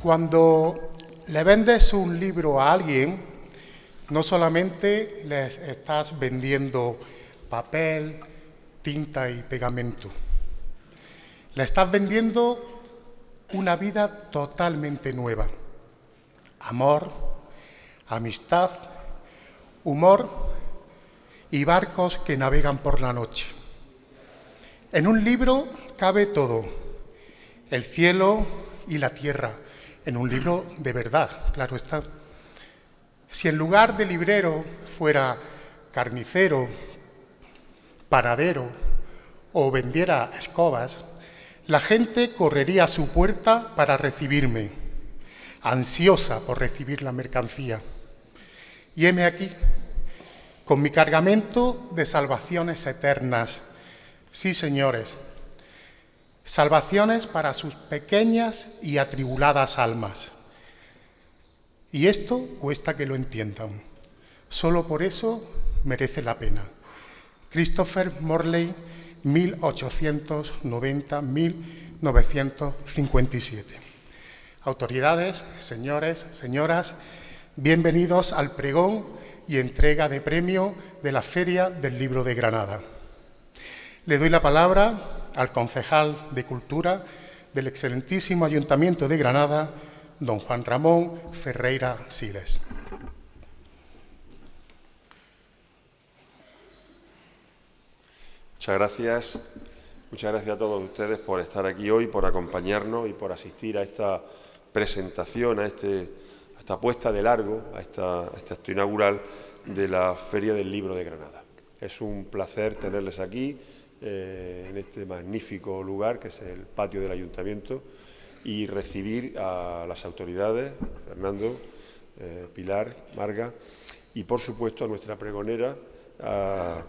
Cuando le vendes un libro a alguien, no solamente les estás vendiendo papel, tinta y pegamento. Le estás vendiendo una vida totalmente nueva. Amor, amistad, humor y barcos que navegan por la noche. En un libro cabe todo, el cielo y la tierra, en un libro de verdad, claro está. Si en lugar de librero fuera carnicero, panadero o vendiera escobas, la gente correría a su puerta para recibirme, ansiosa por recibir la mercancía. Y heme aquí, con mi cargamento de salvaciones eternas. Sí, señores, salvaciones para sus pequeñas y atribuladas almas. Y esto cuesta que lo entiendan. Solo por eso merece la pena. Christopher Morley, 1890-1957. Autoridades, señores, señoras, bienvenidos al pregón y entrega de premio de la Feria del Libro de Granada. Le doy la palabra al concejal de Cultura del excelentísimo Ayuntamiento de Granada, don Juan Ramón Ferreira Siles. Muchas gracias a todos ustedes por estar aquí hoy, por acompañarnos y por asistir a esta presentación, a esta puesta de largo, a este acto inaugural de la Feria del Libro de Granada. Es un placer tenerles aquí, en este magnífico lugar que es el patio del Ayuntamiento, y recibir a las autoridades, Fernando, Pilar, Marga, y por supuesto a nuestra pregonera, a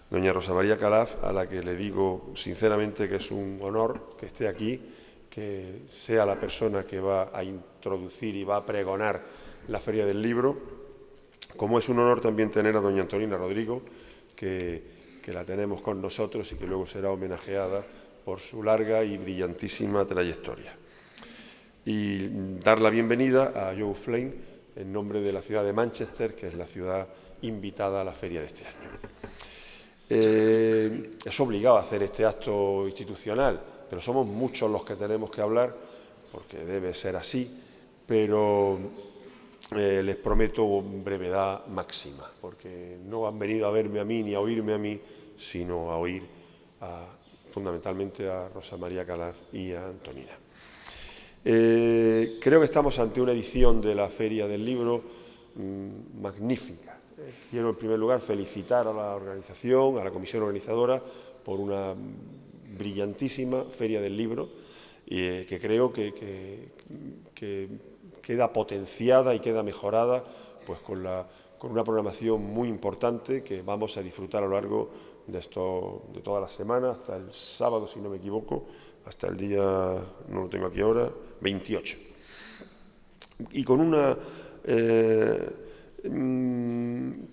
doña Rosa María Calaf, a la que le digo sinceramente que es un honor que esté aquí, que sea la persona que va a introducir y va a pregonar la Feria del Libro, como es un honor también tener a doña Antonina Rodrigo, que la tenemos con nosotros y que luego será homenajeada por su larga y brillantísima trayectoria. Y dar la bienvenida a Joe Flynn en nombre de la ciudad de Manchester, que es la ciudad invitada a la feria de este año. Es obligado a hacer este acto institucional, pero somos muchos los que tenemos que hablar, porque debe ser así, pero les prometo brevedad máxima, porque no han venido a verme a mí ni a oírme a mí, sino a oír fundamentalmente a Rosa María Calaf y a Antonina. Creo que estamos ante una edición de la Feria del Libro magnífica. Quiero en primer lugar felicitar a la organización, a la comisión organizadora, por una brillantísima Feria del Libro, que creo que queda potenciada y queda mejorada pues con una programación muy importante que vamos a disfrutar a lo largo de toda la semana, hasta el sábado, si no me equivoco, hasta el día, no lo tengo aquí ahora, 28. Y con una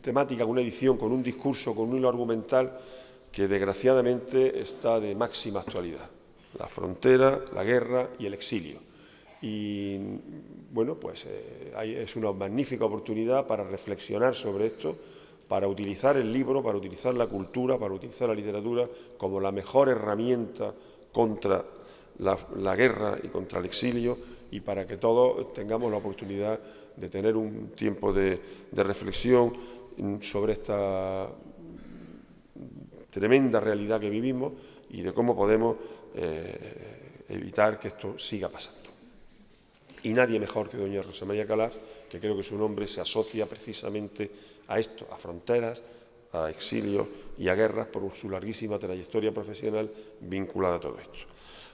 temática, con una edición, con un discurso, con un hilo argumental que desgraciadamente está de máxima actualidad. La frontera, la guerra y el exilio. Y bueno, pues es una magnífica oportunidad para reflexionar sobre esto, para utilizar el libro, para utilizar la cultura, para utilizar la literatura como la mejor herramienta contra la guerra y contra el exilio, y para que todos tengamos la oportunidad de tener un tiempo de reflexión sobre esta tremenda realidad que vivimos y de cómo podemos evitar que esto siga pasando. Y nadie mejor que doña Rosa María Calaf, que creo que su nombre se asocia precisamente a esto, a fronteras, a exilio y a guerras, por su larguísima trayectoria profesional vinculada a todo esto.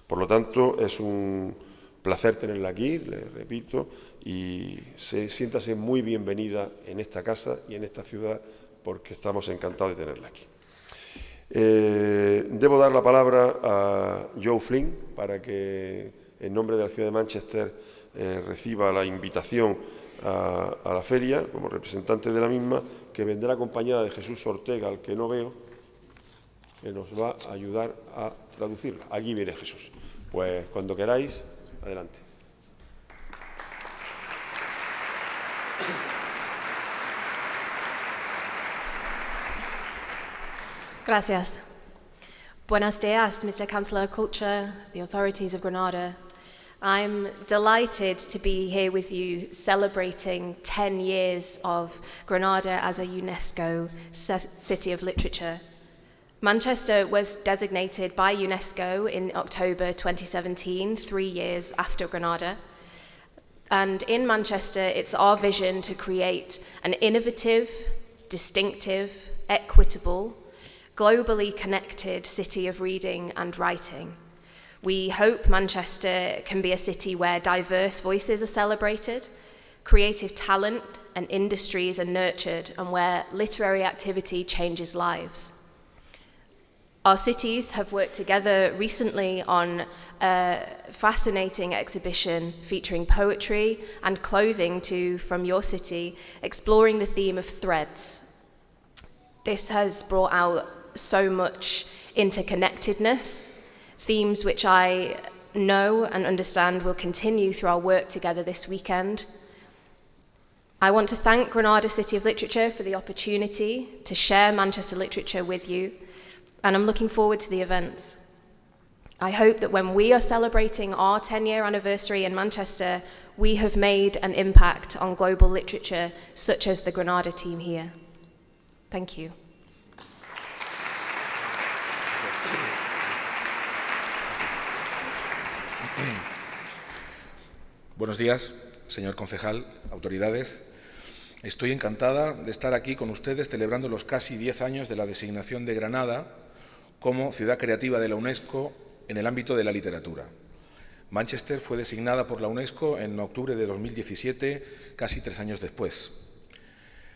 Por lo tanto, es un placer tenerla aquí, le repito, y siéntase muy bienvenida en esta casa y en esta ciudad, porque estamos encantados de tenerla aquí. Debo dar la palabra a Joe Flynn para que, en nombre de la ciudad de Manchester, reciba la invitación a la feria como representante de la misma, que vendrá acompañada de Jesús Ortega, al que no veo, que nos va a ayudar a traducirla. Aquí viene Jesús. Pues cuando queráis, adelante. Gracias. Buenos dias, Mr. Chancellor of Culture, the authorities of Granada. I'm delighted to be here with you celebrating 10 years of Granada as a UNESCO City of Literature. Manchester was designated by UNESCO in October 2017, 3 years after Granada. And in Manchester, it's our vision to create an innovative, distinctive, equitable, globally connected city of reading and writing. We hope Manchester can be a city where diverse voices are celebrated, creative talent and industries are nurtured, and where literary activity changes lives. Our cities have worked together recently on a fascinating exhibition featuring poetry and clothing from your city, exploring the theme of threads. This has brought out so much interconnectedness, themes which I know and understand will continue through our work together this weekend. I want to thank Granada City of Literature for the opportunity to share Manchester literature with you, and I'm looking forward to the events. I hope that when we are celebrating our 10-year anniversary in Manchester, we have made an impact on global literature, such as the Granada team here. Thank you. Buenos días, señor concejal, autoridades. Estoy encantada de estar aquí con ustedes celebrando los casi 10 años de la designación de Granada como ciudad creativa de la UNESCO en el ámbito de la literatura. Manchester fue designada por la UNESCO en octubre de 2017, casi 3 años después.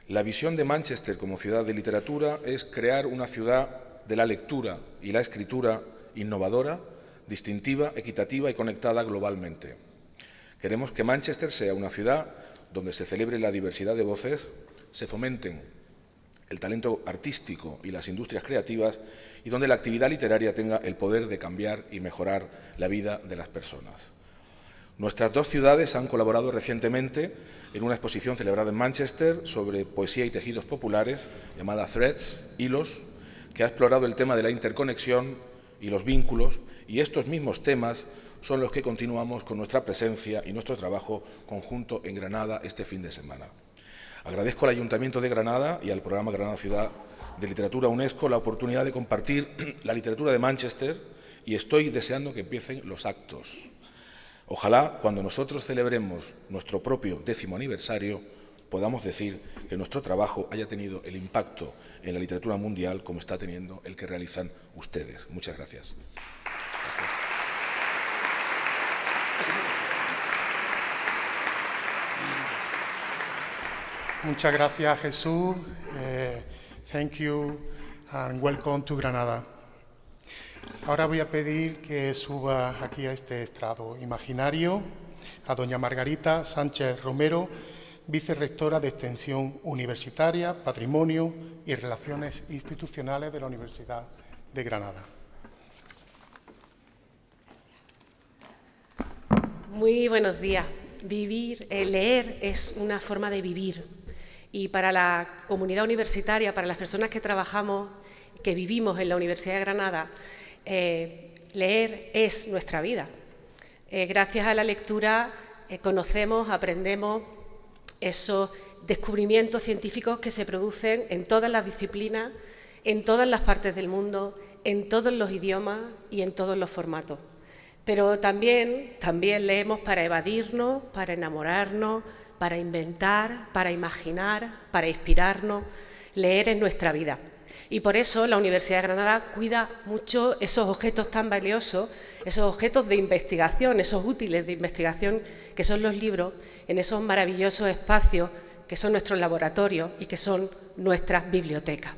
La visión de Manchester como ciudad de literatura es crear una ciudad de la lectura y la escritura innovadora, distintiva, equitativa y conectada globalmente. Queremos que Manchester sea una ciudad donde se celebre la diversidad de voces, se fomenten el talento artístico y las industrias creativas y donde la actividad literaria tenga el poder de cambiar y mejorar la vida de las personas. Nuestras dos ciudades han colaborado recientemente en una exposición celebrada en Manchester sobre poesía y tejidos populares llamada Threads, Hilos, que ha explorado el tema de la interconexión y los vínculos, y estos mismos temas son los que continuamos con nuestra presencia y nuestro trabajo conjunto en Granada este fin de semana. Agradezco al Ayuntamiento de Granada y al programa Granada Ciudad de Literatura UNESCO la oportunidad de compartir la literatura de Manchester y estoy deseando que empiecen los actos. Ojalá, cuando nosotros celebremos nuestro propio 10º aniversario, podamos decir que nuestro trabajo haya tenido el impacto en la literatura mundial como está teniendo el que realizan ustedes. Muchas gracias. Muchas gracias, Jesús. Thank you and welcome to Granada. Ahora voy a pedir que suba aquí a este estrado imaginario a doña Margarita Sánchez Romero, vicerrectora de Extensión Universitaria, Patrimonio y Relaciones Institucionales de la Universidad de Granada. Muy buenos días. Leer es una forma de vivir. Y para la comunidad universitaria, para las personas que trabajamos, que vivimos en la Universidad de Granada, leer es nuestra vida. Gracias a la lectura conocemos, aprendemos esos descubrimientos científicos que se producen en todas las disciplinas, en todas las partes del mundo, en todos los idiomas y en todos los formatos. Pero también leemos para evadirnos, para enamorarnos, para inventar, para imaginar, para inspirarnos. Leer es nuestra vida. Y por eso la Universidad de Granada cuida mucho esos objetos tan valiosos, esos objetos de investigación, esos útiles de investigación que son los libros, en esos maravillosos espacios que son nuestros laboratorios y que son nuestras bibliotecas.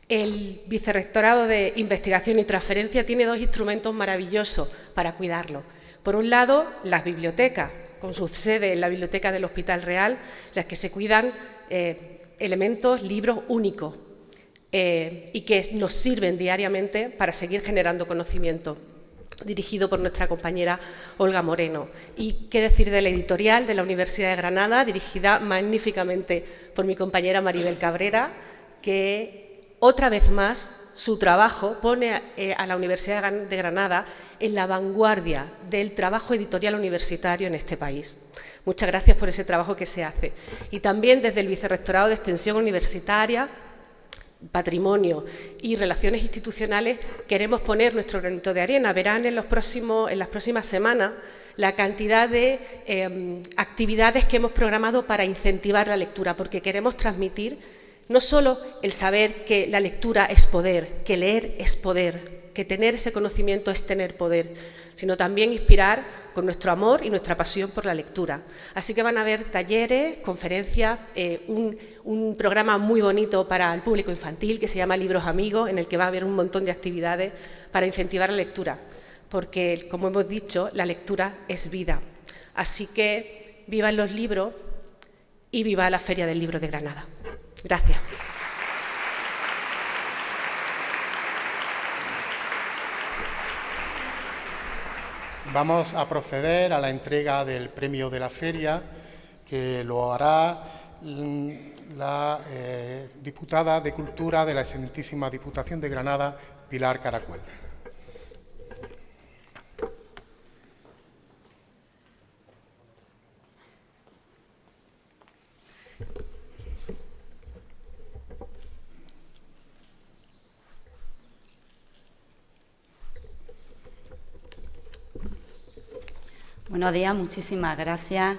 El Vicerrectorado de Investigación y Transferencia tiene dos instrumentos maravillosos para cuidarlo. Por un lado, las bibliotecas, con su sede en la Biblioteca del Hospital Real, las que se cuidan elementos, libros únicos y que nos sirven diariamente para seguir generando conocimiento, dirigido por nuestra compañera Olga Moreno. Y qué decir de la editorial de la Universidad de Granada, dirigida magníficamente por mi compañera Maribel Cabrera, que otra vez más su trabajo pone a la Universidad de Granada en la vanguardia del trabajo editorial universitario en este país. Muchas gracias por ese trabajo que se hace. Y también desde el Vicerrectorado de Extensión Universitaria, Patrimonio y Relaciones Institucionales queremos poner nuestro granito de arena. Verán en las próximas semanas la cantidad de actividades que hemos programado para incentivar la lectura, porque queremos transmitir no solo el saber que la lectura es poder, que leer es poder, que tener ese conocimiento es tener poder, sino también inspirar con nuestro amor y nuestra pasión por la lectura. Así que van a haber talleres, conferencias, un programa muy bonito para el público infantil que se llama Libros Amigos, en el que va a haber un montón de actividades para incentivar la lectura, porque, como hemos dicho, la lectura es vida. Así que vivan los libros y viva la Feria del Libro de Granada. Gracias. Vamos a proceder a la entrega del premio de la feria, que lo hará la diputada de Cultura de la Excelentísima Diputación de Granada, Pilar Caracuel. Buenos días, muchísimas gracias.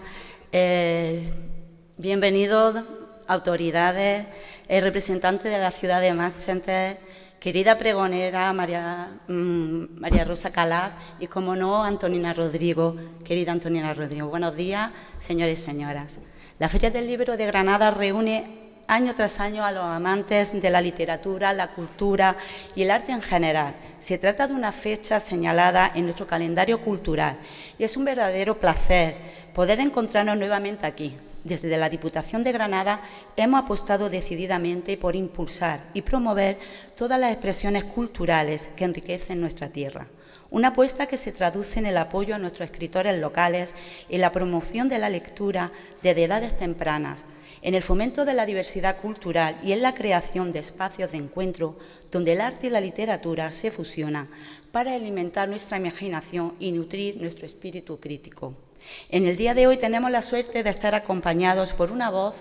Bienvenidos, autoridades, representantes de la ciudad de Manchester, querida pregonera María Rosa Calaf y, como no, Antonina Rodrigo, querida Antonina Rodrigo. Buenos días, señores y señoras. La Feria del Libro de Granada reúne año tras año a los amantes de la literatura, la cultura y el arte en general. Se trata de una fecha señalada en nuestro calendario cultural y es un verdadero placer poder encontrarnos nuevamente aquí. Desde la Diputación de Granada hemos apostado decididamente por impulsar y promover todas las expresiones culturales que enriquecen nuestra tierra. Una apuesta que se traduce en el apoyo a nuestros escritores locales, en la promoción de la lectura desde edades tempranas, en el fomento de la diversidad cultural y en la creación de espacios de encuentro donde el arte y la literatura se fusionan para alimentar nuestra imaginación y nutrir nuestro espíritu crítico. En el día de hoy tenemos la suerte de estar acompañados por una voz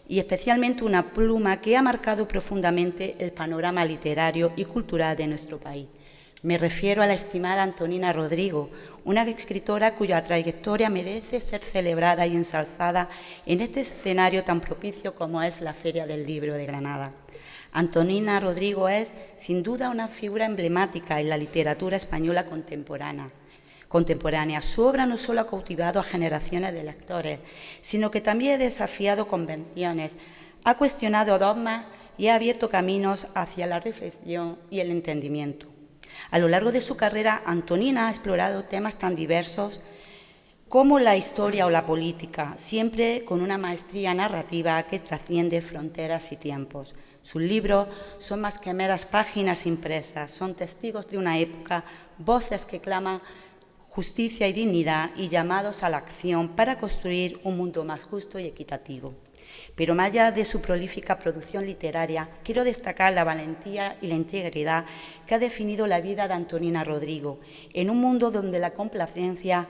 y especialmente una pluma que ha marcado profundamente el panorama literario y cultural de nuestro país. Me refiero a la estimada Antonina Rodrigo, una escritora cuya trayectoria merece ser celebrada y ensalzada en este escenario tan propicio como es la Feria del Libro de Granada. Antonina Rodrigo es, sin duda, una figura emblemática en la literatura española contemporánea. Su obra no solo ha cautivado a generaciones de lectores, sino que también ha desafiado convenciones, ha cuestionado dogmas y ha abierto caminos hacia la reflexión y el entendimiento. A lo largo de su carrera, Antonina ha explorado temas tan diversos como la historia o la política, siempre con una maestría narrativa que trasciende fronteras y tiempos. Sus libros son más que meras páginas impresas, son testigos de una época, voces que claman justicia y dignidad y llamados a la acción para construir un mundo más justo y equitativo. Pero más allá de su prolífica producción literaria, quiero destacar la valentía y la integridad que ha definido la vida de Antonina Rodrigo, en un mundo donde la complacencia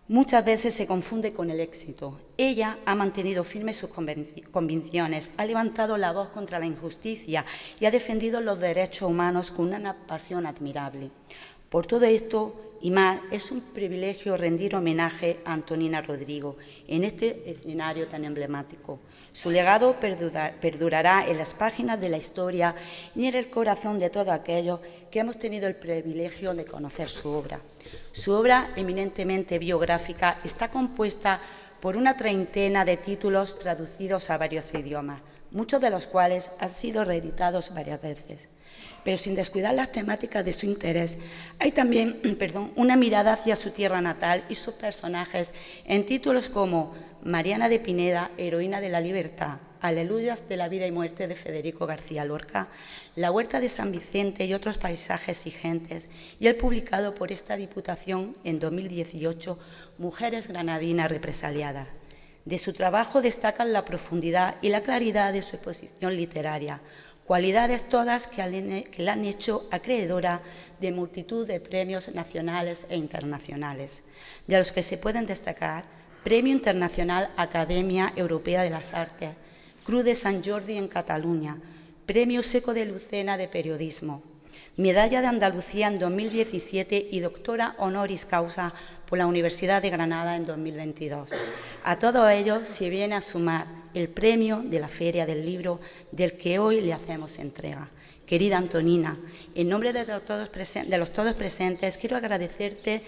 muchas veces se confunde con el éxito. Ella ha mantenido firmes sus convicciones, ha levantado la voz contra la injusticia y ha defendido los derechos humanos con una pasión admirable. Por todo esto y más, es un privilegio rendir homenaje a Antonina Rodrigo en este escenario tan emblemático. Su legado perdurará en las páginas de la historia y en el corazón de todos aquellos que hemos tenido el privilegio de conocer su obra. Su obra, eminentemente biográfica, está compuesta por una treintena de títulos traducidos a varios idiomas, muchos de los cuales han sido reeditados varias veces. Pero sin descuidar las temáticas de su interés, hay también una mirada hacia su tierra natal y sus personajes en títulos como Mariana de Pineda, heroína de la libertad, Aleluyas de la vida y muerte de Federico García Lorca, La huerta de San Vicente y otros paisajes y gentes, y el publicado por esta Diputación en 2018, Mujeres granadinas represaliadas. De su trabajo destacan la profundidad y la claridad de su exposición literaria, cualidades todas que la han hecho acreedora de multitud de premios nacionales e internacionales, de los que se pueden destacar Premio Internacional Academia Europea de las Artes, Cruz de Sant Jordi en Cataluña, Premio Seco de Lucena de Periodismo, Medalla de Andalucía en 2017 y doctora honoris causa por la Universidad de Granada en 2022. A todo ello se viene a sumar el premio de la Feria del Libro del que hoy le hacemos entrega. Querida Antonina, en nombre de los todos presentes, quiero agradecerte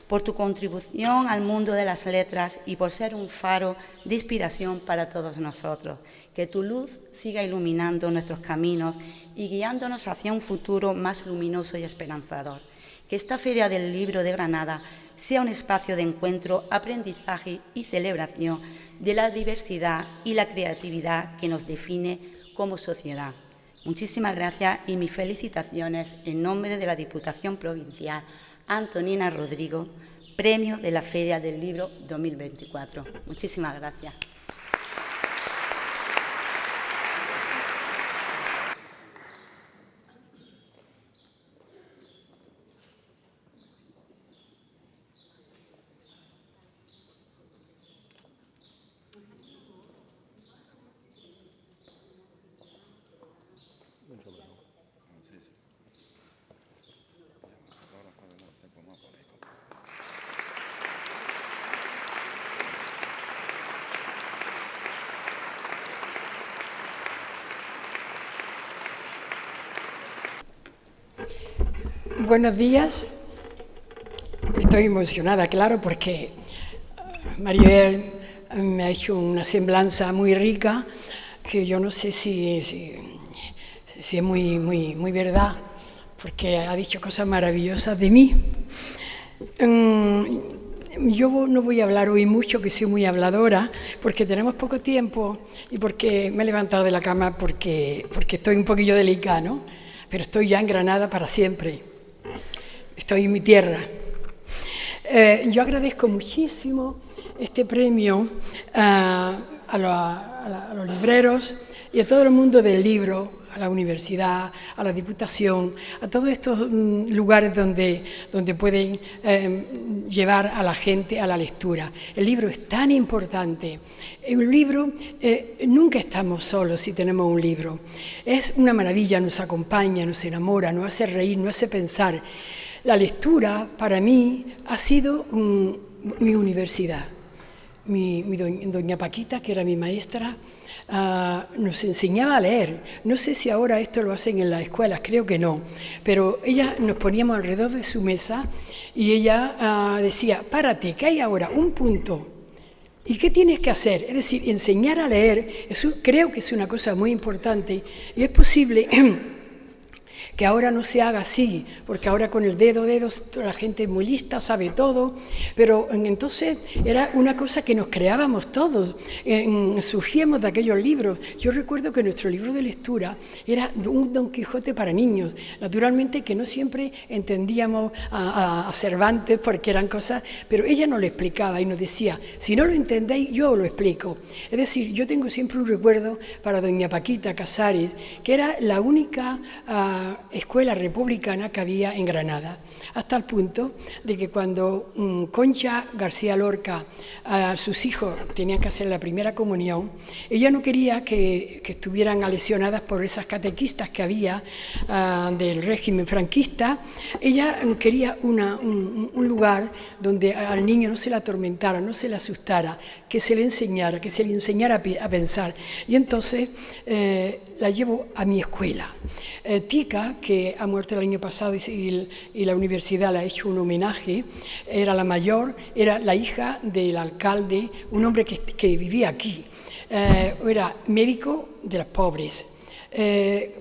por tu contribución al mundo de las letras y por ser un faro de inspiración para todos nosotros. Que tu luz siga iluminando nuestros caminos y guiándonos hacia un futuro más luminoso y esperanzador. Que esta Feria del Libro de Granada sea un espacio de encuentro, aprendizaje y celebración de la diversidad y la creatividad que nos define como sociedad. Muchísimas gracias y mis felicitaciones en nombre de la Diputación Provincial Antonina Rodrigo, Premio de la Feria del Libro 2024. Muchísimas gracias. Buenos días. Estoy emocionada, claro, porque Maribel me ha hecho una semblanza muy rica, que yo no sé si es muy verdad, porque ha dicho cosas maravillosas de mí. Yo no voy a hablar hoy mucho, que soy muy habladora, porque tenemos poco tiempo y porque me he levantado de la cama porque estoy un poquillo delicada, ¿no? Pero estoy ya en Granada para siempre. Estoy en mi tierra. Yo agradezco muchísimo este premio a los libreros y a todo el mundo del libro, a la universidad, a la Diputación, a todos estos lugares donde pueden llevar a la gente a la lectura. El libro es tan importante. Un libro, nunca estamos solos si tenemos un libro. Es una maravilla, nos acompaña, nos enamora, nos hace reír, nos hace pensar. La lectura, para mí, ha sido mi universidad. Doña Paquita, que era mi maestra, nos enseñaba a leer. No sé si ahora esto lo hacen en las escuelas, creo que no. Pero ella nos poníamos alrededor de su mesa y ella decía, párate, que hay ahora un punto. ¿Y qué tienes que hacer? Es decir, enseñar a leer, creo que es una cosa muy importante y es posible que ahora no se haga así, porque ahora con el dedos, la gente es muy lista, sabe todo, pero entonces era una cosa que nos creábamos todos, surgíamos de aquellos libros. Yo recuerdo que nuestro libro de lectura era un Don Quijote para niños, naturalmente que no siempre entendíamos a Cervantes porque eran cosas, pero ella nos lo explicaba y nos decía, si no lo entendéis, yo os lo explico. Es decir, yo tengo siempre un recuerdo para doña Paquita Casares, que era la única escuela republicana que había en Granada, hasta el punto de que cuando Concha García Lorca, sus hijos tenían que hacer la primera comunión, ella no quería que estuvieran aleccionadas por esas catequistas que había del régimen franquista. Ella quería un lugar donde al niño no se le atormentara, no se le asustara, que se le enseñara a pensar. Y entonces la llevo a mi escuela. Tica, que ha muerto el año pasado y la universidad le ha hecho un homenaje, era la mayor, era la hija del alcalde, un hombre que vivía aquí. Era médico de los pobres.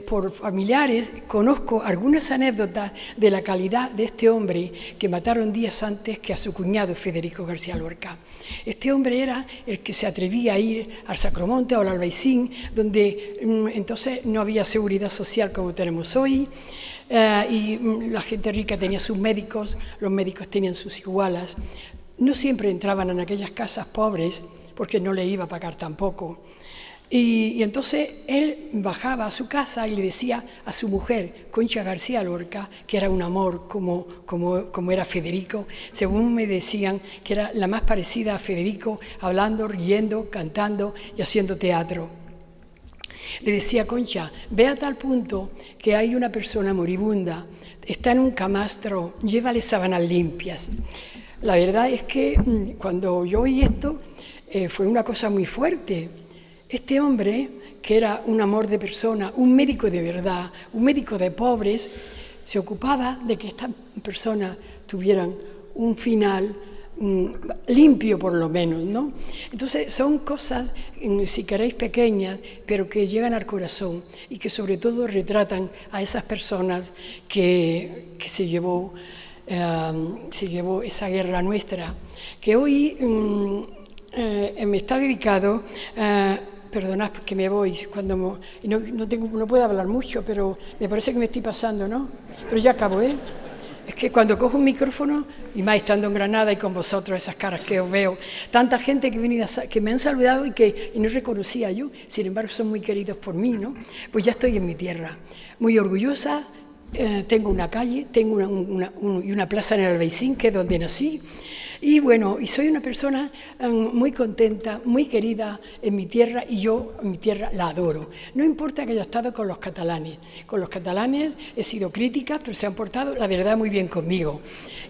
Por familiares conozco algunas anécdotas de la calidad de este hombre que mataron días antes que a su cuñado Federico García Lorca. Este hombre era el que se atrevía a ir al Sacromonte o al Albaicín, donde entonces no había seguridad social como tenemos hoy, y la gente rica tenía sus médicos, los médicos tenían sus igualas. No siempre entraban en aquellas casas pobres porque no le iba a pagar tampoco. Y entonces él bajaba a su casa y le decía a su mujer, Concha García Lorca, que era un amor como era Federico, según me decían que era la más parecida a Federico, hablando, riendo, cantando y haciendo teatro. Le decía, Concha, ve a tal punto que hay una persona moribunda, está en un camastro, llévale sábanas limpias. La verdad es que cuando yo oí esto fue una cosa muy fuerte. Este hombre, que era un amor de persona, un médico de verdad, un médico de pobres, se ocupaba de que estas personas tuvieran un final limpio por lo menos, ¿no? Entonces son cosas, si queréis, pequeñas, pero que llegan al corazón y que sobre todo retratan a esas personas que se llevó esa guerra nuestra, que hoy me está dedicado. Perdonad porque me voy, no puedo hablar mucho, pero me parece que me estoy pasando, ¿no? Pero ya acabo, ¿eh? Es que cuando cojo un micrófono, y más estando en Granada y con vosotros, esas caras que os veo, tanta gente que me han saludado y no reconocía yo, sin embargo son muy queridos por mí, ¿no? Pues ya estoy en mi tierra, muy orgullosa, tengo una calle, tengo una plaza en el Albaicín, que es donde nací. Y bueno, y soy una persona muy contenta, muy querida en mi tierra, y yo en mi tierra la adoro. No importa que haya estado con los catalanes. Con los catalanes he sido crítica, pero se han portado, la verdad, muy bien conmigo.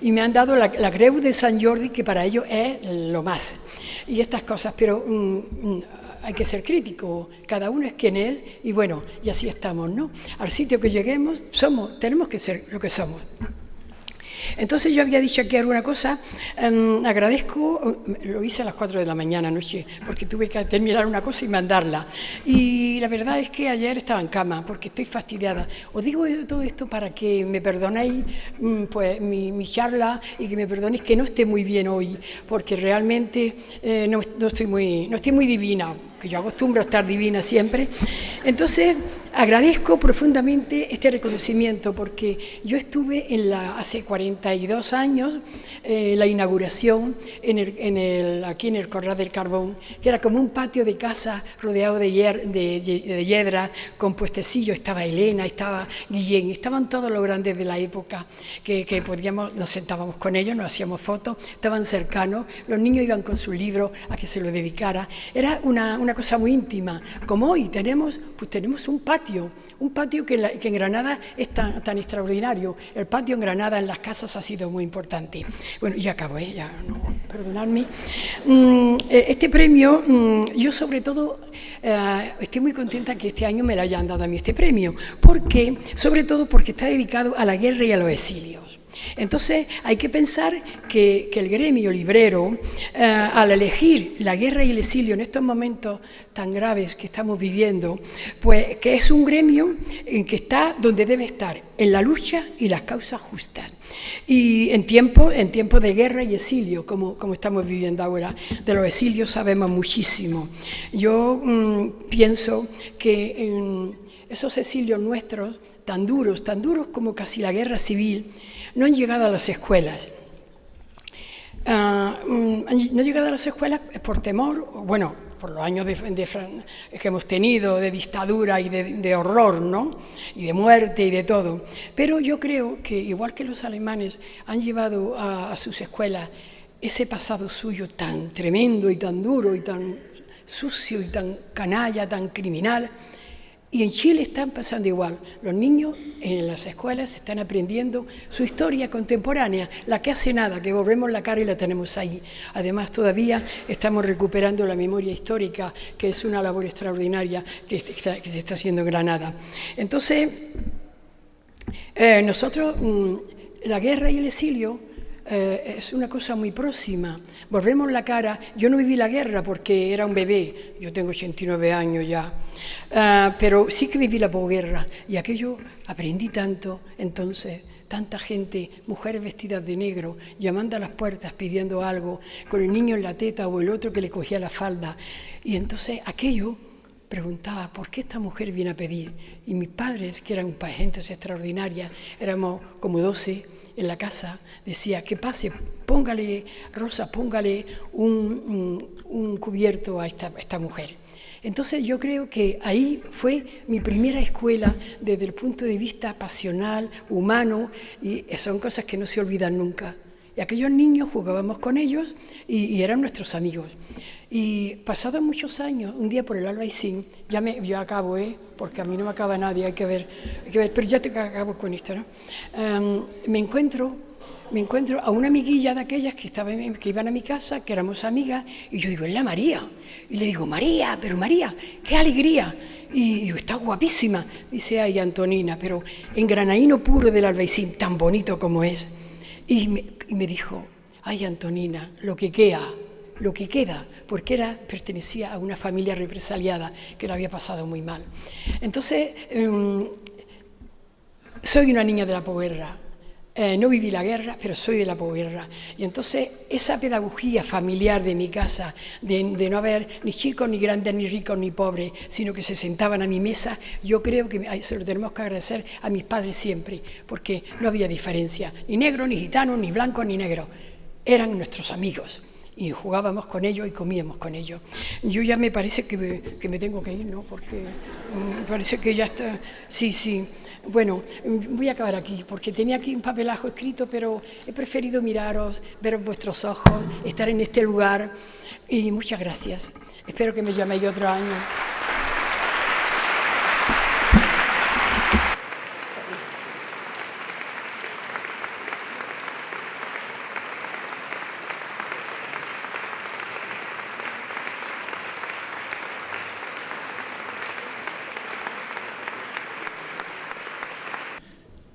Y me han dado la Creu de Sant Jordi, que para ellos es lo más. Y estas cosas, pero hay que ser crítico, cada uno es quien es, y bueno, y así estamos, ¿no? Al sitio que lleguemos, tenemos que ser lo que somos. Entonces yo había dicho aquí alguna cosa, agradezco, lo hice a las 4 de la mañana anoche, porque tuve que terminar una cosa y mandarla. Y la verdad es que ayer estaba en cama, porque estoy fastidiada. Os digo todo esto para que me perdonéis pues, mi charla, y que me perdonéis que no esté muy bien hoy, porque realmente no estoy muy divina, que yo acostumbro a estar divina siempre. Entonces, agradezco profundamente este reconocimiento, porque yo estuve hace 42 años la inauguración aquí en el Corral del Carbón, que era como un patio de casa rodeado de hiedra, con puestecillos. Estaba Elena, estaba Guillén, estaban todos los grandes de la época que nos sentábamos con ellos, nos hacíamos fotos, estaban cercanos, los niños iban con sus libros a que se lo dedicara. Era una cosa muy íntima. Como hoy tenemos un patio que en Granada es tan extraordinario. El patio en Granada, en las casas, ha sido muy importante. Bueno, ya acabo, perdonadme. Este premio, yo sobre todo estoy muy contenta que este año me lo hayan dado a mí este premio, sobre todo porque está dedicado a la guerra y a los exilios. Entonces hay que pensar que el gremio librero, al elegir la guerra y el exilio en estos momentos tan graves que estamos viviendo, pues que es un gremio que está donde debe estar, en la lucha y las causas justas. Y en tiempo de guerra y exilio, como estamos viviendo ahora. De los exilios sabemos muchísimo. Yo pienso que esos exilios nuestros, tan duros como casi la guerra civil, no han llegado a las escuelas. No han llegado a las escuelas por temor, bueno, por los años que hemos tenido de dictadura y de horror, ¿no? Y de muerte y de todo. Pero yo creo que, igual que los alemanes han llevado a sus escuelas ese pasado suyo tan tremendo y tan duro y tan sucio y tan canalla, tan criminal, y en Chile están pasando igual. Los niños en las escuelas están aprendiendo su historia contemporánea, la que hace nada, que volvemos la cara y la tenemos ahí. Además, todavía estamos recuperando la memoria histórica, que es una labor extraordinaria que se está haciendo en Granada. Entonces, nosotros, la guerra y el exilio, es una cosa muy próxima. Volvemos la cara. Yo no viví la guerra porque era un bebé, yo tengo 89 años ya, pero sí que viví la posguerra, y aquello aprendí tanto. Entonces, tanta gente, mujeres vestidas de negro, llamando a las puertas pidiendo algo, con el niño en la teta o el otro que le cogía la falda, y entonces aquello preguntaba, ¿por qué esta mujer viene a pedir? Y mis padres, que eran gentes extraordinarias, éramos como 12 en la casa, decía, que pase, póngale, Rosa, póngale un cubierto a esta mujer. Entonces yo creo que ahí fue mi primera escuela desde el punto de vista pasional, humano, y son cosas que no se olvidan nunca. Y aquellos niños jugábamos con ellos y eran nuestros amigos. Y pasados muchos años, un día por el Albaicín, yo acabo, porque a mí no me acaba nadie, hay que ver, pero ya te acabo con esto, ¿no? Me encuentro a una amiguilla de aquellas que iban a mi casa, que éramos amigas, y yo digo, es la María. Y le digo, María, pero María, qué alegría. Y digo, está guapísima. Dice, ay, Antonina, pero en granaíno puro del Albaicín, tan bonito como es. Y me dijo, ay, Antonina, lo que queda, porque pertenecía a una familia represaliada que lo había pasado muy mal. Entonces, soy una niña de la posguerra. No viví la guerra, pero soy de la posguerra. Y entonces esa pedagogía familiar de mi casa, de no haber ni chicos, ni grandes, ni ricos, ni pobres, sino que se sentaban a mi mesa, yo creo que se lo tenemos que agradecer a mis padres siempre, porque no había diferencia, ni negro, ni gitano, ni blanco, ni negro. Eran nuestros amigos. Y jugábamos con ellos y comíamos con ellos. Yo ya me parece que me tengo que ir, ¿no? Porque me parece que ya está... Sí. Bueno, voy a acabar aquí, porque tenía aquí un papelazo escrito, pero he preferido miraros, veros vuestros ojos, estar en este lugar. Y muchas gracias. Espero que me llaméis otro año.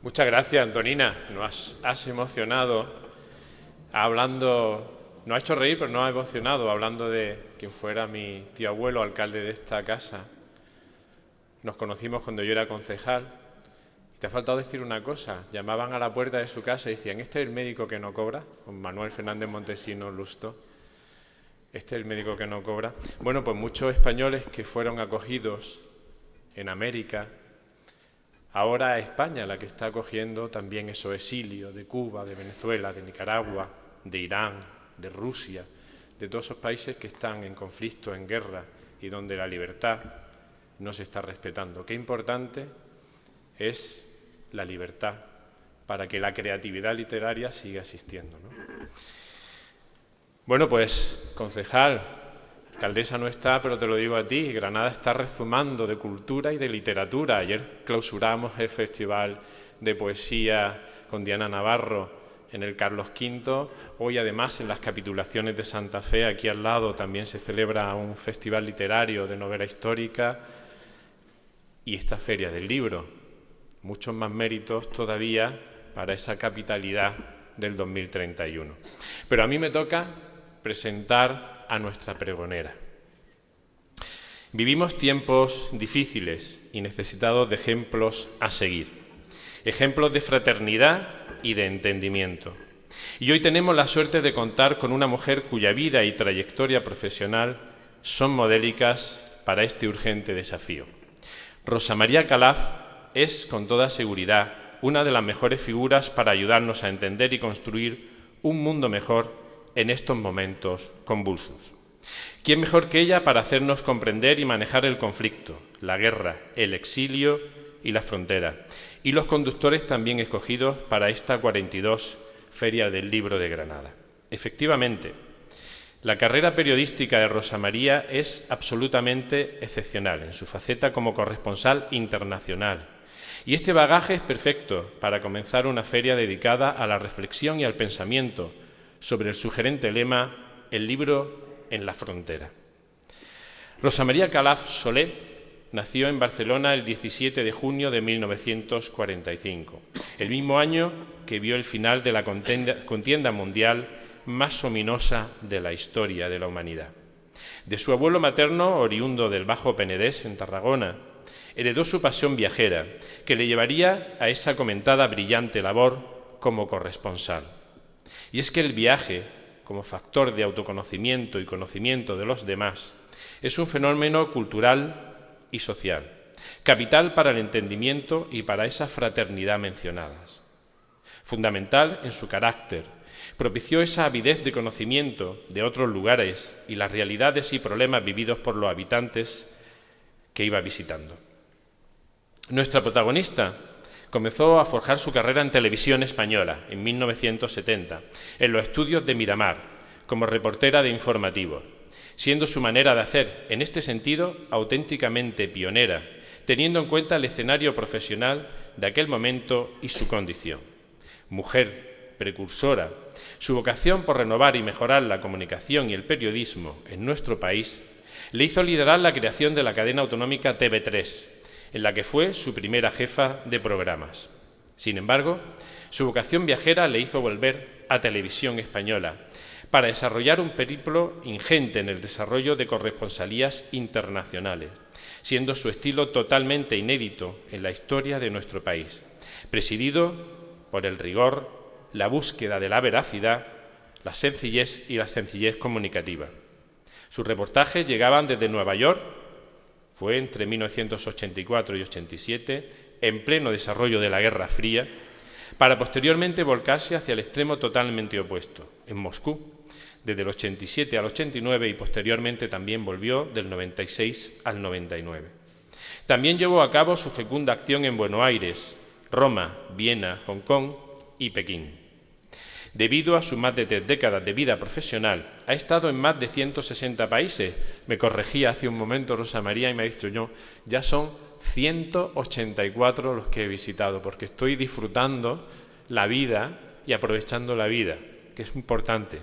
Muchas gracias, Antonina. Nos has emocionado hablando, nos ha hecho reír, pero nos ha emocionado hablando de quien fuera mi tío abuelo, alcalde de esta casa. Nos conocimos cuando yo era concejal. Y te ha faltado decir una cosa. Llamaban a la puerta de su casa y decían, ¿este es el médico que no cobra? Con Manuel Fernández Montesinos Lusto. Este es el médico que no cobra. Bueno, pues muchos españoles que fueron acogidos en América, ahora es España la que está acogiendo también esos exilios de Cuba, de Venezuela, de Nicaragua, de Irán, de Rusia, de todos esos países que están en conflicto, en guerra y donde la libertad no se está respetando. Qué importante es la libertad para que la creatividad literaria siga existiendo, ¿no? Bueno, pues, concejal, alcaldesa no está, pero te lo digo a ti, Granada está rezumando de cultura y de literatura. Ayer clausuramos el Festival de Poesía con Diana Navarro en el Carlos V. Hoy, además, en las Capitulaciones de Santa Fe, aquí al lado, también se celebra un festival literario de novela histórica y esta Feria del Libro. Muchos más méritos todavía para esa capitalidad del 2031. Pero a mí me toca presentar a nuestra pregonera. Vivimos tiempos difíciles y necesitados de ejemplos a seguir, ejemplos de fraternidad y de entendimiento. Y hoy tenemos la suerte de contar con una mujer cuya vida y trayectoria profesional son modélicas para este urgente desafío. Rosa María Calaf es, con toda seguridad, una de las mejores figuras para ayudarnos a entender y construir un mundo mejor en estos momentos convulsos. ¿Quién mejor que ella para hacernos comprender y manejar el conflicto, la guerra, el exilio y la frontera? Y los conductores también escogidos para esta 42 Feria del Libro de Granada. Efectivamente, la carrera periodística de Rosa María es absolutamente excepcional en su faceta como corresponsal internacional. Y este bagaje es perfecto para comenzar una feria dedicada a la reflexión y al pensamiento sobre el sugerente lema «El libro en la frontera». Rosa María Calaf Solé nació en Barcelona el 17 de junio de 1945, el mismo año que vio el final de la contienda mundial más ominosa de la historia de la humanidad. De su abuelo materno, oriundo del Bajo Penedés, en Tarragona, heredó su pasión viajera, que le llevaría a esa comentada brillante labor como corresponsal. Y es que el viaje, como factor de autoconocimiento y conocimiento de los demás, es un fenómeno cultural y social, capital para el entendimiento y para esa fraternidad mencionadas. Fundamental en su carácter, propició esa avidez de conocimiento de otros lugares y las realidades y problemas vividos por los habitantes que iba visitando. Nuestra protagonista comenzó a forjar su carrera en televisión española en 1970, en los estudios de Miramar, como reportera de informativos, siendo su manera de hacer, en este sentido, auténticamente pionera, teniendo en cuenta el escenario profesional de aquel momento y su condición. Mujer precursora, su vocación por renovar y mejorar la comunicación y el periodismo en nuestro país le hizo liderar la creación de la cadena autonómica TV3, en la que fue su primera jefa de programas. Sin embargo, su vocación viajera le hizo volver a Televisión Española para desarrollar un periplo ingente en el desarrollo de corresponsalías internacionales, siendo su estilo totalmente inédito en la historia de nuestro país, presidido por el rigor, la búsqueda de la veracidad, la sencillez y la sencillez comunicativa. Sus reportajes llegaban desde Nueva York, fue entre 1984 y 87, en pleno desarrollo de la Guerra Fría, para posteriormente volcarse hacia el extremo totalmente opuesto, en Moscú, desde el 87 al 89 y posteriormente también volvió del 96 al 99. También llevó a cabo su fecunda acción en Buenos Aires, Roma, Viena, Hong Kong y Pekín. Debido a sus más de 3 décadas de vida profesional, ha estado en más de 160 países. Me corregía hace un momento Rosa María y me ha dicho yo, ya son 184 los que he visitado, porque estoy disfrutando la vida y aprovechando la vida, que es importante.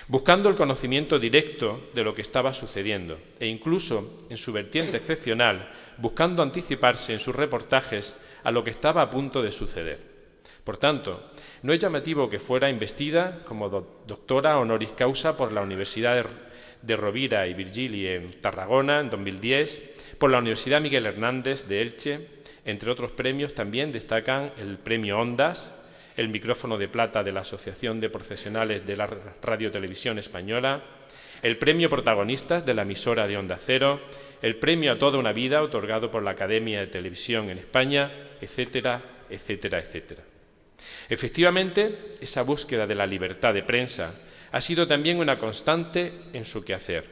Buscando el conocimiento directo de lo que estaba sucediendo e incluso, en su vertiente excepcional, buscando anticiparse en sus reportajes a lo que estaba a punto de suceder. Por tanto, no es llamativo que fuera investida como doctora honoris causa por la Universidad de Rovira y Virgili en Tarragona en 2010, por la Universidad Miguel Hernández de Elche. Entre otros premios también destacan el Premio Ondas, el Micrófono de Plata de la Asociación de Profesionales de la Radiotelevisión Española, el Premio Protagonistas de la emisora de Onda Cero, el Premio a Toda una Vida otorgado por la Academia de Televisión en España, etcétera, etcétera, etcétera. Efectivamente, esa búsqueda de la libertad de prensa ha sido también una constante en su quehacer,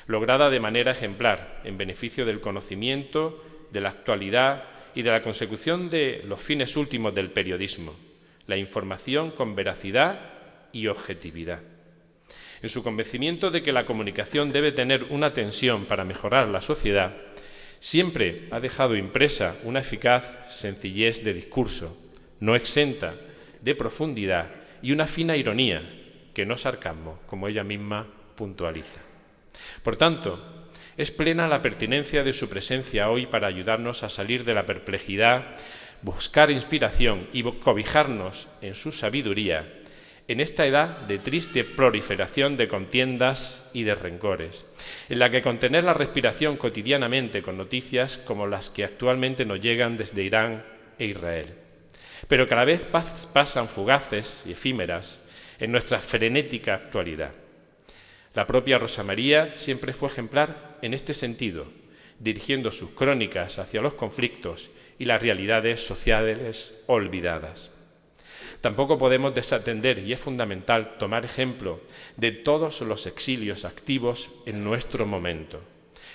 lograda de manera ejemplar en beneficio del conocimiento, de la actualidad y de la consecución de los fines últimos del periodismo, la información con veracidad y objetividad. En su convencimiento de que la comunicación debe tener una tensión para mejorar la sociedad, siempre ha dejado impresa una eficaz sencillez de discurso, no exenta de profundidad y una fina ironía, que no sarcasmo, como ella misma puntualiza. Por tanto, es plena la pertinencia de su presencia hoy para ayudarnos a salir de la perplejidad, buscar inspiración y cobijarnos en su sabiduría en esta edad de triste proliferación de contiendas y de rencores, en la que contener la respiración cotidianamente con noticias como las que actualmente nos llegan desde Irán e Israel, pero cada vez pasan fugaces y efímeras en nuestra frenética actualidad. La propia Rosa María siempre fue ejemplar en este sentido, dirigiendo sus crónicas hacia los conflictos y las realidades sociales olvidadas. Tampoco podemos desatender, y es fundamental tomar ejemplo de todos los exilios activos en nuestro momento,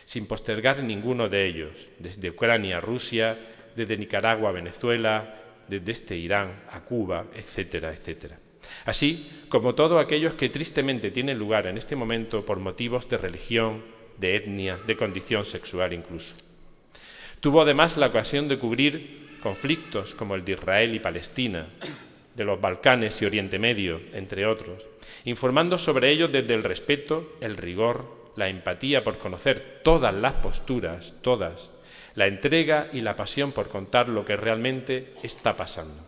sin postergar ninguno de ellos, desde Ucrania a Rusia, desde Nicaragua a Venezuela, desde Irán a Cuba, etcétera, etcétera. Así como todos aquellos que tristemente tienen lugar en este momento por motivos de religión, de etnia, de condición sexual incluso. Tuvo además la ocasión de cubrir conflictos como el de Israel y Palestina, de los Balcanes y Oriente Medio, entre otros, informando sobre ellos desde el respeto, el rigor, la empatía por conocer todas las posturas, todas, la entrega y la pasión por contar lo que realmente está pasando.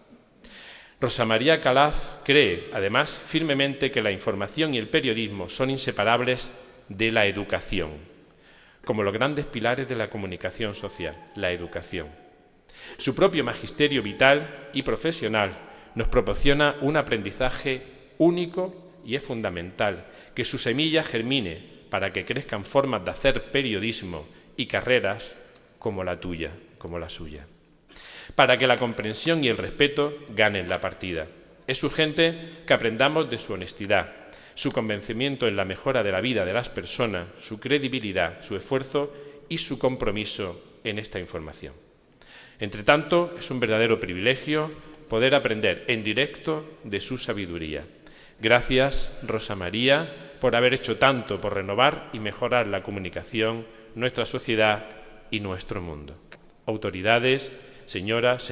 Rosa María Calaf cree, además, firmemente que la información y el periodismo son inseparables de la educación, como los grandes pilares de la comunicación social, la educación. Su propio magisterio vital y profesional nos proporciona un aprendizaje único y es fundamental que su semilla germine para que crezcan formas de hacer periodismo y carreras como la tuya, como la suya, para que la comprensión y el respeto ganen la partida. Es urgente que aprendamos de su honestidad, su convencimiento en la mejora de la vida de las personas, su credibilidad, su esfuerzo y su compromiso en esta información. Entre tanto, es un verdadero privilegio poder aprender en directo de su sabiduría. Gracias, Rosa María, por haber hecho tanto por renovar y mejorar la comunicación, nuestra sociedad y nuestro mundo. Autoridades, señoras,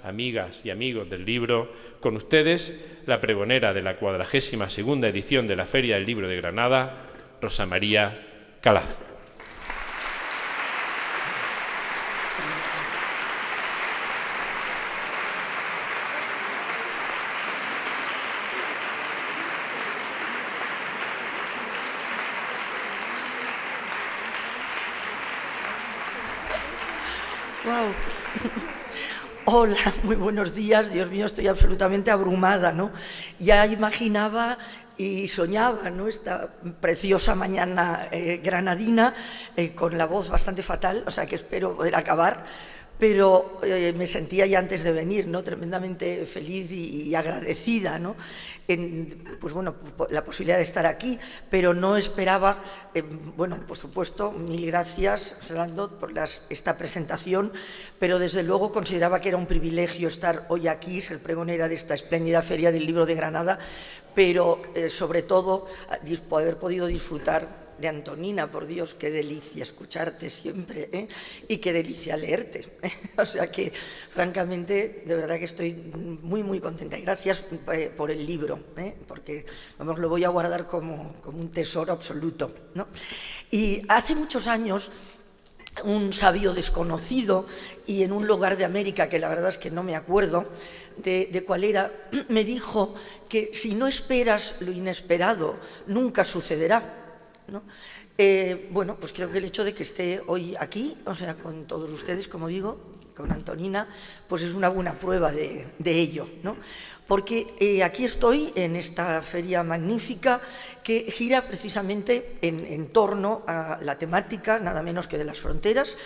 amigas y amigos del libro, con ustedes, la pregonera de la 42ª edición de la Feria del Libro de Granada, Rosa María Calaz. Wow. Hola, muy buenos días. Dios mío, estoy absolutamente abrumada, ¿no? Ya imaginaba y soñaba, ¿no?, esta preciosa mañana granadina con la voz bastante fatal, o sea que espero poder acabar, pero me sentía ya antes de venir, ¿no?, tremendamente feliz y agradecida, ¿no?, pues bueno, la posibilidad de estar aquí, pero no esperaba, bueno, por supuesto, mil gracias, Rolando, por esta presentación, pero desde luego consideraba que era un privilegio estar hoy aquí, ser pregonera de esta espléndida Feria del Libro de Granada, pero sobre todo haber podido disfrutar de Antonina. Por Dios, qué delicia escucharte siempre, ¿eh? Y qué delicia leerte, ¿eh? O sea que, francamente, de verdad que estoy muy, muy contenta. Y gracias por el libro, ¿eh? Porque, vamos, lo voy a guardar como un tesoro absoluto, ¿no? Y hace muchos años, un sabio desconocido y en un lugar de América que la verdad es que no me acuerdo de cuál era, me dijo que si no esperas lo inesperado, nunca sucederá, ¿no? Bueno, pues creo que el hecho de que esté hoy aquí, o sea, con todos ustedes, como digo, con Antonina, pues es una buena prueba de ello, ¿no? Porque aquí estoy en esta feria magnífica que gira precisamente en torno a la temática, nada menos que de las fronteras,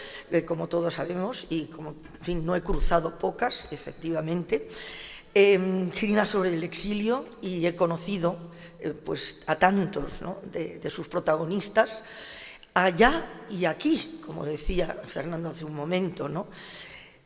como todos sabemos, y como, en fin, no he cruzado pocas, efectivamente. Gira sobre el exilio y he conocido pues a tantos, ¿no?, de sus protagonistas, allá y aquí, como decía Fernando hace un momento, ¿no?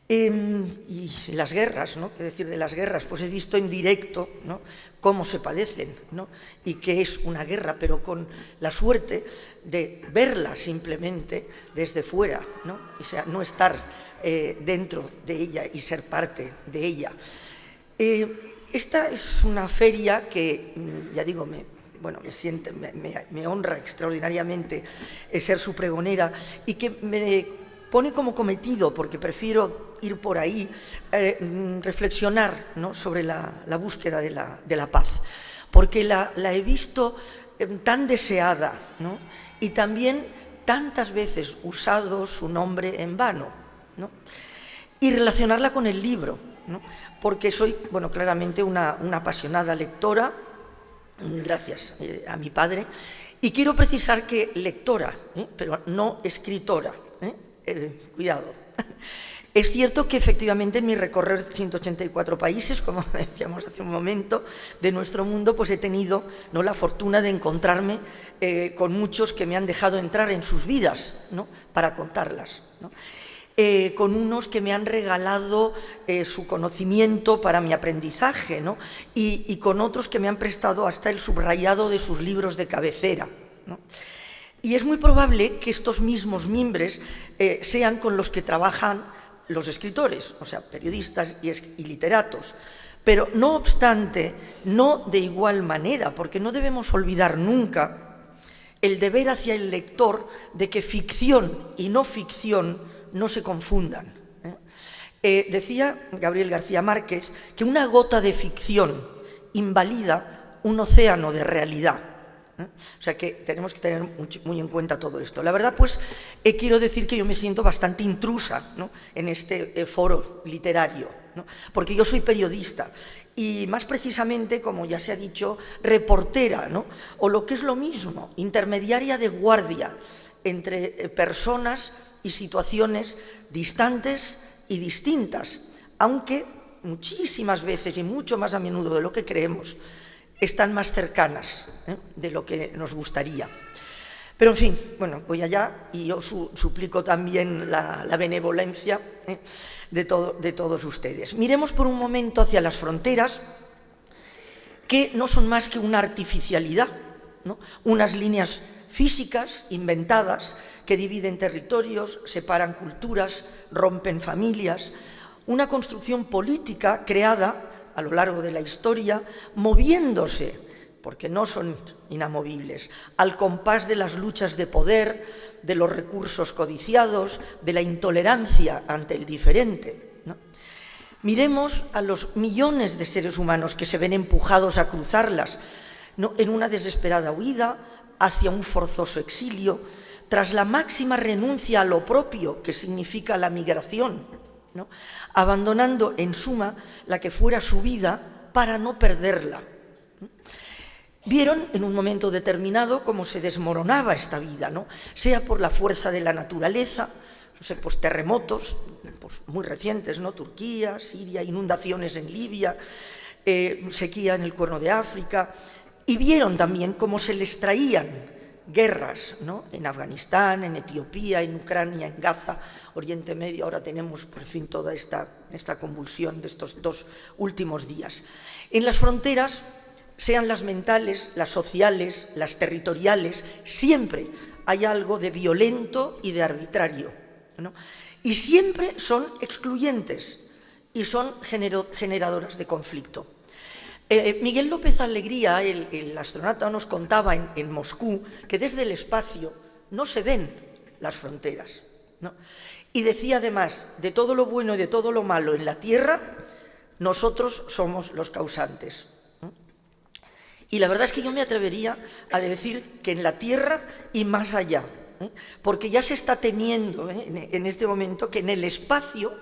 Y las guerras, ¿no?, qué decir de las guerras, pues he visto en directo, ¿no?, cómo se padecen, ¿no?, y qué es una guerra, pero con la suerte de verla simplemente desde fuera, ¿no?, o sea, no estar dentro de ella y ser parte de ella. Esta es una feria que, ya digo, me honra extraordinariamente ser su pregonera y que me pone como cometido, porque prefiero ir por ahí, reflexionar, ¿no?, sobre la búsqueda de la paz, porque la he visto tan deseada, ¿no?, y también tantas veces usado su nombre en vano, ¿no?, y relacionarla con el libro, ¿no?, porque soy, bueno, claramente una apasionada lectora, gracias a mi padre, y quiero precisar que lectora, pero no escritora, cuidado. Es cierto que efectivamente en mi recorrer 184 países, como decíamos hace un momento, de nuestro mundo, pues he tenido, ¿no?, la fortuna de encontrarme con muchos que me han dejado entrar en sus vidas, ¿no?, para contarlas, ¿no?, con unos que me han regalado su conocimiento para mi aprendizaje, ¿no?, y con otros que me han prestado hasta el subrayado de sus libros de cabecera, ¿no? Y es muy probable que estos mismos mimbres sean con los que trabajan los escritores, o sea, periodistas y literatos. Pero no obstante, no de igual manera, porque no debemos olvidar nunca el deber hacia el lector de que ficción y no ficción no se confundan. Decía Gabriel García Márquez que una gota de ficción invalida un océano de realidad. O sea que tenemos que tener muy en cuenta todo esto. La verdad, pues, quiero decir que yo me siento bastante intrusa, ¿no?, en este foro literario, ¿no?, porque yo soy periodista y, más precisamente, como ya se ha dicho, reportera, ¿no?, o lo que es lo mismo, intermediaria de guardia entre personas y situaciones distantes y distintas, aunque muchísimas veces y mucho más a menudo de lo que creemos están más cercanas de lo que nos gustaría. Pero, en fin, bueno, voy allá y yo suplico también la benevolencia de todos ustedes. Miremos por un momento hacia las fronteras, que no son más que una artificialidad, ¿no? Unas líneas físicas inventadas que dividen territorios, separan culturas, rompen familias, una construcción política creada a lo largo de la historia, moviéndose, porque no son inamovibles, al compás de las luchas de poder, de los recursos codiciados, de la intolerancia ante el diferente, ¿no? Miremos a los millones de seres humanos que se ven empujados a cruzarlas, ¿no?, en una desesperada huida hacia un forzoso exilio, tras la máxima renuncia a lo propio que significa la migración, ¿no?, abandonando en suma la que fuera su vida para no perderla. Vieron en un momento determinado cómo se desmoronaba esta vida, ¿no?, sea por la fuerza de la naturaleza, no sé, pues terremotos pues muy recientes, ¿no?, Turquía, Siria, inundaciones en Libia, sequía en el Cuerno de África, y vieron también cómo se les traían guerras, ¿no?, en Afganistán, en Etiopía, en Ucrania, en Gaza, Oriente Medio. Ahora tenemos por fin toda esta convulsión de estos 2 últimos días. En las fronteras, sean las mentales, las sociales, las territoriales, siempre hay algo de violento y de arbitrario, ¿no?, y siempre son excluyentes y son generadoras de conflicto. Miguel López Alegría, el astronauta, nos contaba en Moscú que desde el espacio no se ven las fronteras, ¿no?, y decía además, de todo lo bueno y de todo lo malo en la Tierra, nosotros somos los causantes. Y la verdad es que yo me atrevería a decir que en la Tierra y más allá, porque ya se está temiendo en este momento que en el espacio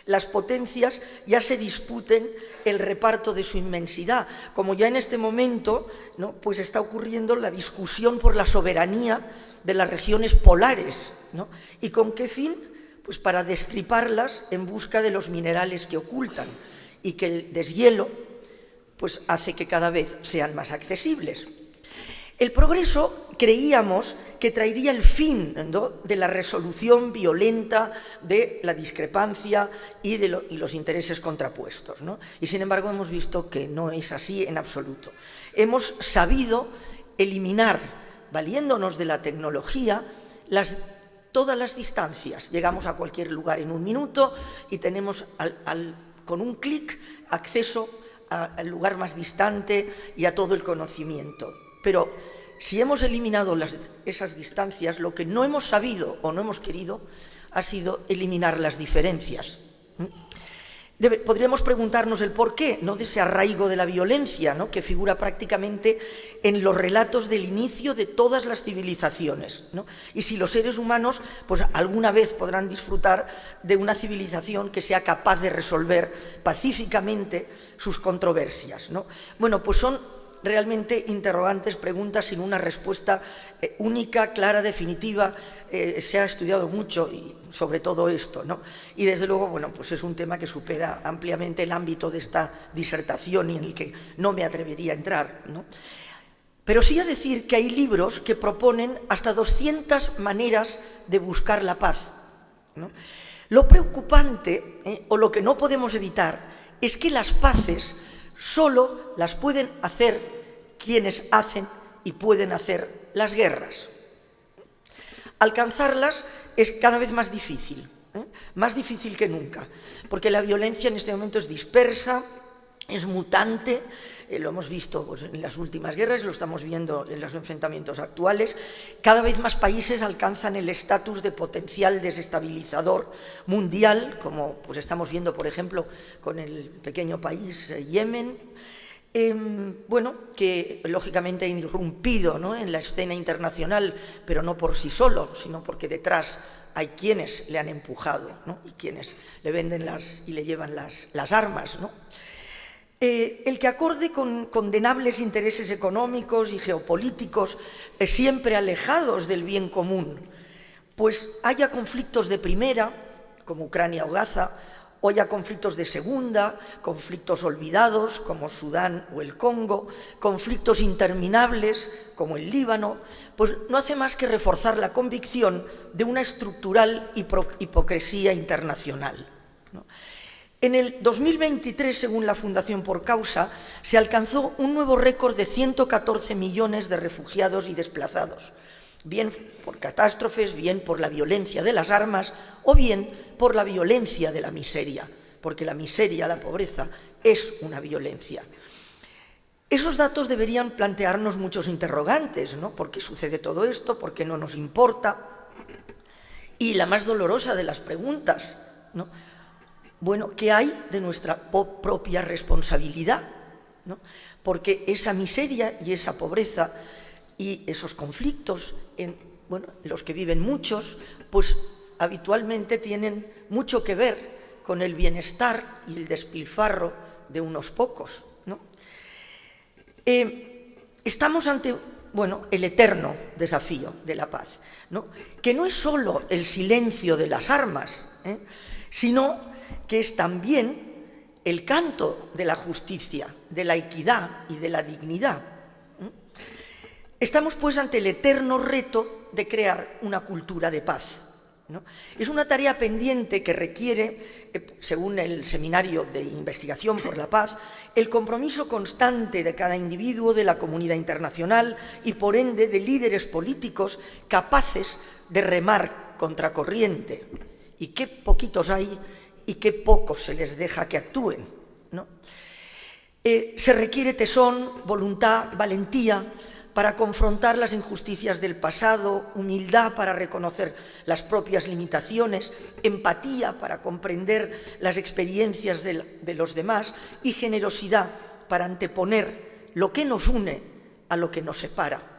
las potencias ya se disputen el reparto de su inmensidad, como ya en este momento, ¿no?, pues está ocurriendo la discusión por la soberanía de las regiones polares, ¿no? ¿Y con qué fin? Pues para destriparlas en busca de los minerales que ocultan, y que el deshielo pues hace que cada vez sean más accesibles. El progreso creíamos que traería el fin, ¿no?, de la resolución violenta de la discrepancia y los intereses contrapuestos, ¿no? Y sin embargo hemos visto que no es así en absoluto. Hemos sabido eliminar, valiéndonos de la tecnología, todas las distancias. Llegamos a cualquier lugar en un minuto y tenemos con un clic acceso al lugar más distante y a todo el conocimiento. Pero si hemos eliminado esas distancias, lo que no hemos sabido o no hemos querido ha sido eliminar las diferencias. Podríamos preguntarnos el porqué, ¿no?, de ese arraigo de la violencia, ¿no?, que figura prácticamente en los relatos del inicio de todas las civilizaciones, ¿no? Y si los seres humanos pues alguna vez podrán disfrutar de una civilización que sea capaz de resolver pacíficamente sus controversias, ¿no? Bueno, pues son realmente interrogantes, preguntas sin una respuesta única, clara, definitiva. Se ha estudiado mucho sobre todo esto, ¿no? Y desde luego, bueno, pues es un tema que supera ampliamente el ámbito de esta disertación y en el que no me atrevería a entrar, ¿no? Pero sí a decir que hay libros que proponen hasta 200 maneras de buscar la paz, ¿no? Lo preocupante, o lo que no podemos evitar, es que las paces solo las pueden hacer quienes hacen y pueden hacer las guerras. Alcanzarlas es cada vez más difícil que nunca, porque la violencia en este momento es dispersa, es mutante, lo hemos visto pues, en las últimas guerras, lo estamos viendo en los enfrentamientos actuales. Cada vez más países alcanzan el estatus de potencial desestabilizador mundial, como pues, estamos viendo, por ejemplo, con el pequeño país Yemen, bueno, que lógicamente ha irrumpido, ¿no?, en la escena internacional, pero no por sí solo, sino porque detrás hay quienes le han empujado, ¿no?, y quienes le venden y le llevan las armas, ¿no? El que acorde con condenables intereses económicos y geopolíticos siempre alejados del bien común, pues haya conflictos de primera, como Ucrania o Gaza, hoy a conflictos de segunda, conflictos olvidados como Sudán o el Congo, conflictos interminables como el Líbano, pues no hace más que reforzar la convicción de una estructural hipocresía internacional, ¿no? En el 2023, según la Fundación Por Causa, se alcanzó un nuevo récord de 114 millones de refugiados y desplazados, bien por catástrofes, bien por la violencia de las armas o bien por la violencia de la miseria, porque la miseria, la pobreza, es una violencia. Esos datos deberían plantearnos muchos interrogantes, ¿no? ¿Por qué sucede todo esto? ¿Por qué no nos importa? Y la más dolorosa de las preguntas, ¿no? Bueno, ¿qué hay de nuestra propia responsabilidad, ¿no? Porque esa miseria y esa pobreza y esos conflictos en los que viven muchos, pues habitualmente tienen mucho que ver con el bienestar y el despilfarro de unos pocos, ¿no? Estamos ante el eterno desafío de la paz, ¿no? Que no es solo el silencio de las armas, sino que es también el canto de la justicia, de la equidad y de la dignidad. Estamos pues ante el eterno reto de crear una cultura de paz, ¿no? Es una tarea pendiente que requiere, según el Seminario de Investigación por la Paz, el compromiso constante de cada individuo, de la comunidad internacional y, por ende, de líderes políticos capaces de remar contracorriente. Y qué poquitos hay y qué poco se les deja que actúen, ¿no? Se requiere tesón, voluntad, valentía para confrontar las injusticias del pasado, humildad para reconocer las propias limitaciones, empatía para comprender las experiencias de los demás y generosidad para anteponer lo que nos une a lo que nos separa.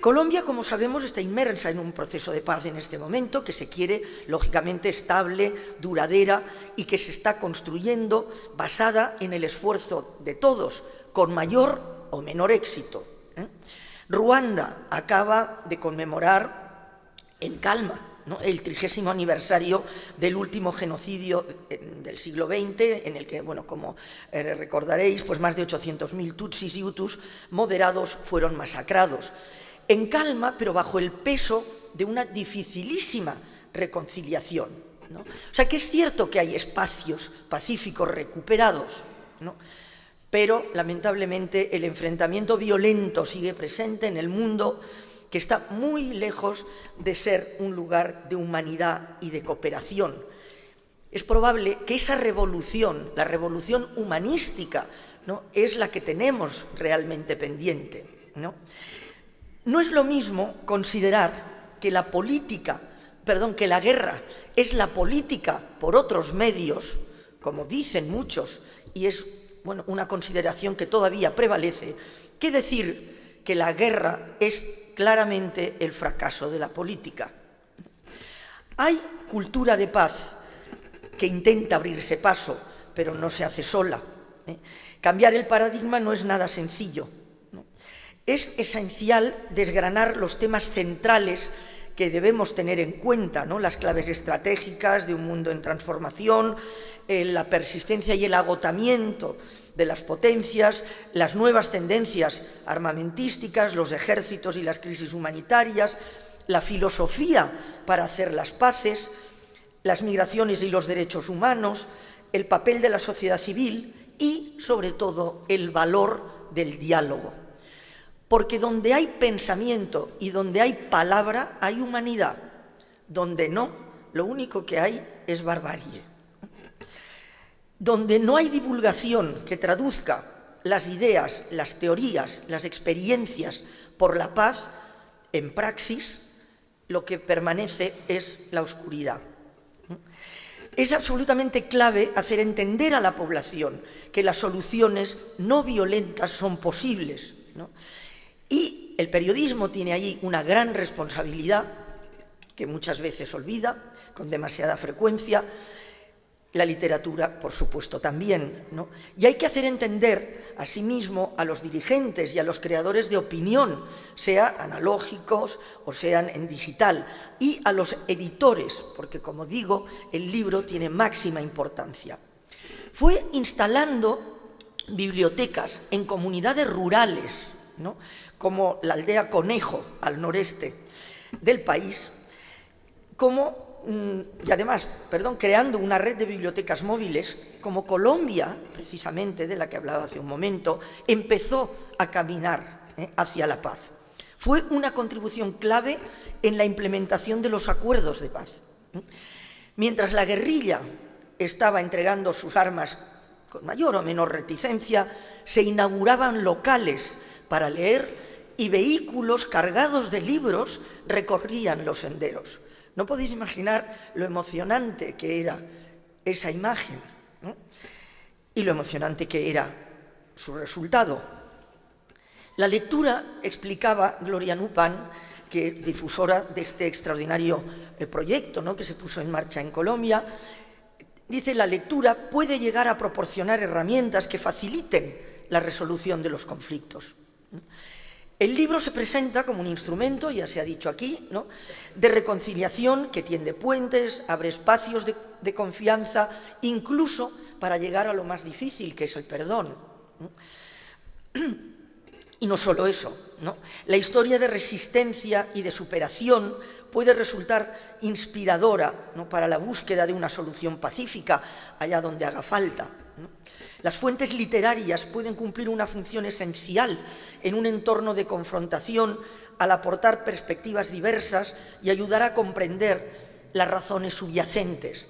Colombia, como sabemos, está inmersa en un proceso de paz en este momento que se quiere, lógicamente, estable, duradera y que se está construyendo basada en el esfuerzo de todos, con mayor o menor éxito. Ruanda acaba de conmemorar en calma, ¿no?, el 30º aniversario del último genocidio del siglo XX, en el que, como recordaréis, pues más de 800.000 tutsis y hutus moderados fueron masacrados. En calma, pero bajo el peso de una dificilísima reconciliación, ¿no? O sea, que es cierto que hay espacios pacíficos recuperados, ¿no?, pero lamentablemente el enfrentamiento violento sigue presente en el mundo, que está muy lejos de ser un lugar de humanidad y de cooperación. Es probable que esa revolución, la revolución humanística, ¿no?, es la que tenemos realmente pendiente, ¿no? No es lo mismo considerar que la guerra es la política por otros medios, como dicen muchos, y es una consideración que todavía prevalece, que decir que la guerra es claramente el fracaso de la política. Hay cultura de paz que intenta abrirse paso, pero no se hace sola. Cambiar el paradigma no es nada sencillo. Es esencial desgranar los temas centrales que debemos tener en cuenta, ¿no?, las claves estratégicas de un mundo en transformación, la persistencia y el agotamiento de las potencias, las nuevas tendencias armamentísticas, los ejércitos y las crisis humanitarias, la filosofía para hacer las paces, las migraciones y los derechos humanos, el papel de la sociedad civil y, sobre todo, el valor del diálogo. Porque donde hay pensamiento y donde hay palabra, hay humanidad. Donde no, lo único que hay es barbarie. Donde no hay divulgación que traduzca las ideas, las teorías, las experiencias por la paz en praxis, lo que permanece es la oscuridad. Es absolutamente clave hacer entender a la población que las soluciones no violentas son posibles, ¿no? Y el periodismo tiene allí una gran responsabilidad, que muchas veces olvida, con demasiada frecuencia, la literatura, por supuesto, también, ¿no? Y hay que hacer entender, asimismo, a los dirigentes y a los creadores de opinión, sea analógicos o sean en digital, y a los editores, porque, como digo, el libro tiene máxima importancia. Fue instalando bibliotecas en comunidades rurales, ¿no?, como la aldea Conejo, al noreste del país, y además, creando una red de bibliotecas móviles, como Colombia, precisamente, de la que hablaba hace un momento, empezó a caminar hacia la paz. Fue una contribución clave en la implementación de los acuerdos de paz. Mientras la guerrilla estaba entregando sus armas con mayor o menor reticencia, se inauguraban locales para leer y vehículos cargados de libros recorrían los senderos. No podéis imaginar lo emocionante que era esa imagen, ¿no?, y lo emocionante que era su resultado. La lectura, explicaba Gloria Nupan, que difusora de este extraordinario proyecto, ¿no?, que se puso en marcha en Colombia, dice: la lectura puede llegar a proporcionar herramientas que faciliten la resolución de los conflictos. El libro se presenta como un instrumento, ya se ha dicho aquí, ¿no?, de reconciliación que tiende puentes, abre espacios de confianza, incluso para llegar a lo más difícil, que es el perdón, ¿no? Y no solo eso, ¿no? La historia de resistencia y de superación puede resultar inspiradora, ¿no?, para la búsqueda de una solución pacífica allá donde haga falta, ¿no? Las fuentes literarias pueden cumplir una función esencial en un entorno de confrontación al aportar perspectivas diversas y ayudar a comprender las razones subyacentes,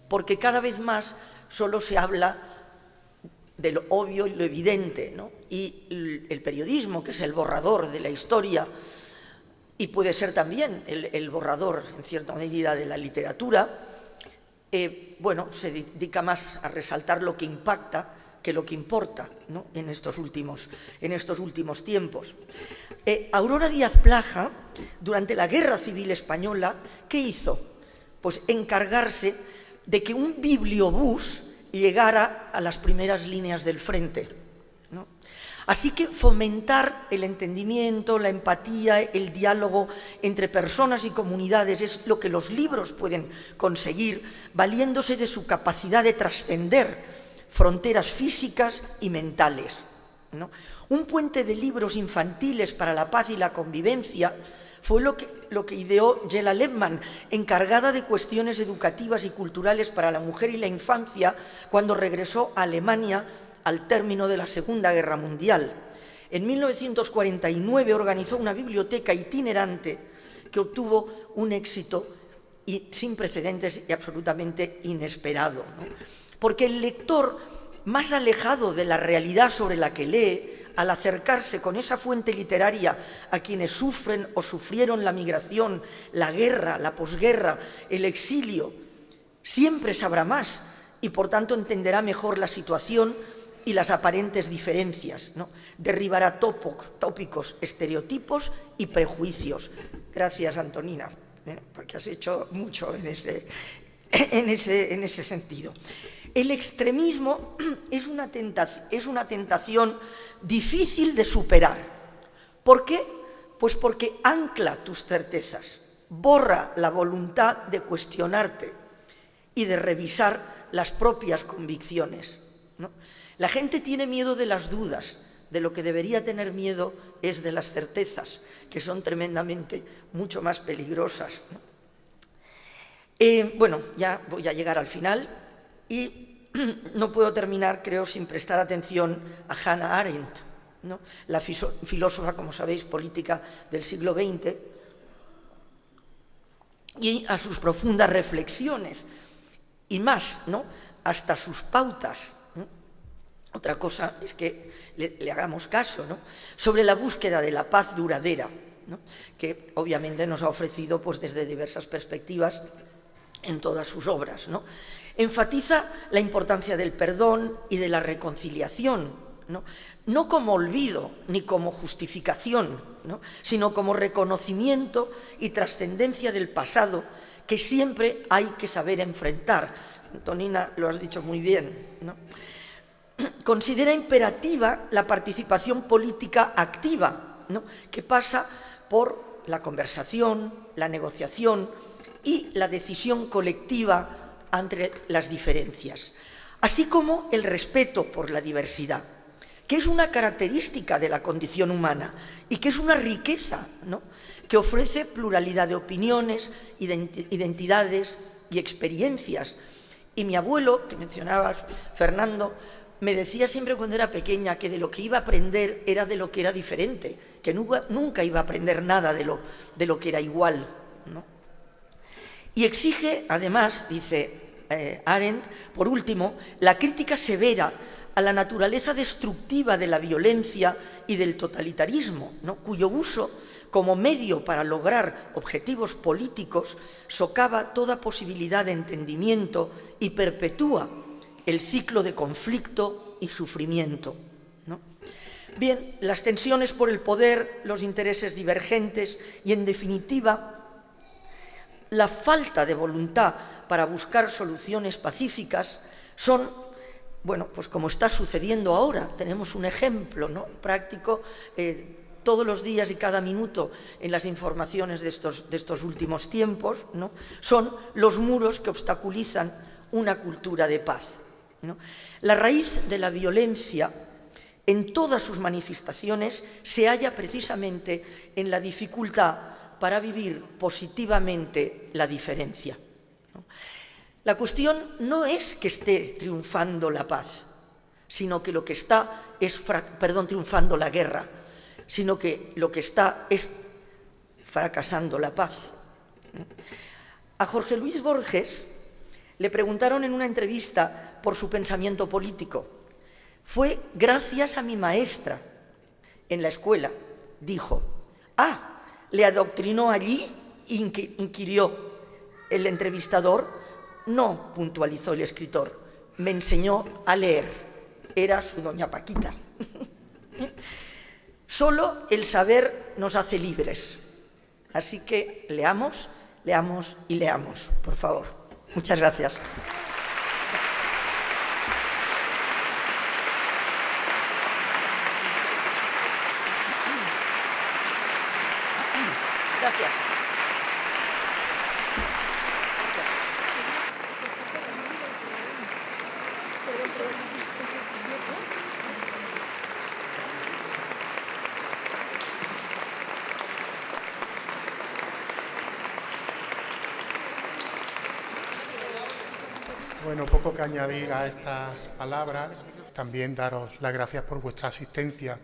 porque cada vez más solo se habla de lo obvio y lo evidente, ¿no? Y el periodismo, que es el borrador de la historia, y puede ser también el borrador, en cierta medida, de la literatura, se dedica más a resaltar lo que impacta que lo que importa, ¿no?, en estos últimos tiempos. Aurora Díaz Plaja, durante la Guerra Civil Española, ¿qué hizo? Pues encargarse de que un bibliobús llegara a las primeras líneas del frente, ¿no? Así que fomentar el entendimiento, la empatía, el diálogo entre personas y comunidades es lo que los libros pueden conseguir, valiéndose de su capacidad de trascender fronteras físicas y mentales, ¿no? Un puente de libros infantiles para la paz y la convivencia fue lo que ideó Jela Lebman, encargada de cuestiones educativas y culturales para la mujer y la infancia, cuando regresó a Alemania al término de la Segunda Guerra Mundial. En 1949 organizó una biblioteca itinerante que obtuvo un éxito sin precedentes y absolutamente inesperado, ¿no? Porque el lector más alejado de la realidad sobre la que lee, al acercarse con esa fuente literaria a quienes sufren o sufrieron la migración, la guerra, la posguerra, el exilio, siempre sabrá más y por tanto entenderá mejor la situación y las aparentes diferencias, ¿no? Derribará tópicos, estereotipos y prejuicios. Gracias, Antonina, porque has hecho mucho en ese sentido. El extremismo es una tentación difícil de superar. ¿Por qué? Pues porque ancla tus certezas, borra la voluntad de cuestionarte y de revisar las propias convicciones, ¿no? La gente tiene miedo de las dudas, de lo que debería tener miedo es de las certezas, que son tremendamente mucho más peligrosas, ¿no? Ya voy a llegar al final y no puedo terminar, creo, sin prestar atención a Hannah Arendt, ¿no?, la filósofa, como sabéis, política del siglo XX, y a sus profundas reflexiones, y más, ¿no?, hasta sus pautas, ¿no? Otra cosa es que le hagamos caso, ¿no?, sobre la búsqueda de la paz duradera, ¿no?, que obviamente nos ha ofrecido, pues, desde diversas perspectivas en todas sus obras, ¿no? Enfatiza la importancia del perdón y de la reconciliación, ¿no? No como olvido ni como justificación, ¿no?, sino como reconocimiento y trascendencia del pasado que siempre hay que saber enfrentar. Antonina, lo has dicho muy bien, ¿no? Considera imperativa la participación política activa, ¿no?, que pasa por la conversación, la negociación y la decisión colectiva entre las diferencias, así como el respeto por la diversidad, que es una característica de la condición humana y que es una riqueza, ¿no?, que ofrece pluralidad de opiniones, identidades y experiencias. Y mi abuelo, que mencionabas, Fernando, me decía siempre cuando era pequeña que de lo que iba a aprender era de lo que era diferente, que nunca iba a aprender nada de lo que era igual, ¿no? Y exige, además, dice Arendt, por último, la crítica severa a la naturaleza destructiva de la violencia y del totalitarismo, ¿no?, cuyo uso como medio para lograr objetivos políticos socava toda posibilidad de entendimiento y perpetúa el ciclo de conflicto y sufrimiento, ¿no? Bien, las tensiones por el poder, los intereses divergentes y, en definitiva, la falta de voluntad para buscar soluciones pacíficas son, bueno, pues como está sucediendo ahora. Tenemos un ejemplo, ¿no?, práctico todos los días y cada minuto en las informaciones de estos últimos tiempos, ¿no?, son los muros que obstaculizan una cultura de paz, ¿no? La raíz de la violencia en todas sus manifestaciones se halla precisamente en la dificultad para vivir positivamente la diferencia, ¿no? La cuestión no es que esté triunfando la paz, sino que lo que está es, triunfando la guerra, sino que lo que está es fracasando la paz. A Jorge Luis Borges le preguntaron en una entrevista por su pensamiento político. Fue gracias a mi maestra en la escuela, dijo. ¿Le adoctrinó allí? Inquirió el entrevistador. No, puntualizó el escritor, me enseñó a leer. Era su doña Paquita. Solo el saber nos hace libres. Así que leamos, leamos y leamos, por favor. Muchas gracias. Gracias. Bueno, poco que añadir a estas palabras. También daros las gracias por vuestra asistencia.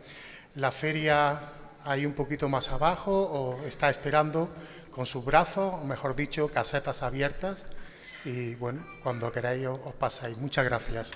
La feria ahí un poquito más abajo os está esperando con sus brazos, o mejor dicho, casetas abiertas. Y bueno, cuando queráis os pasáis. Muchas gracias.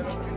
Gracias.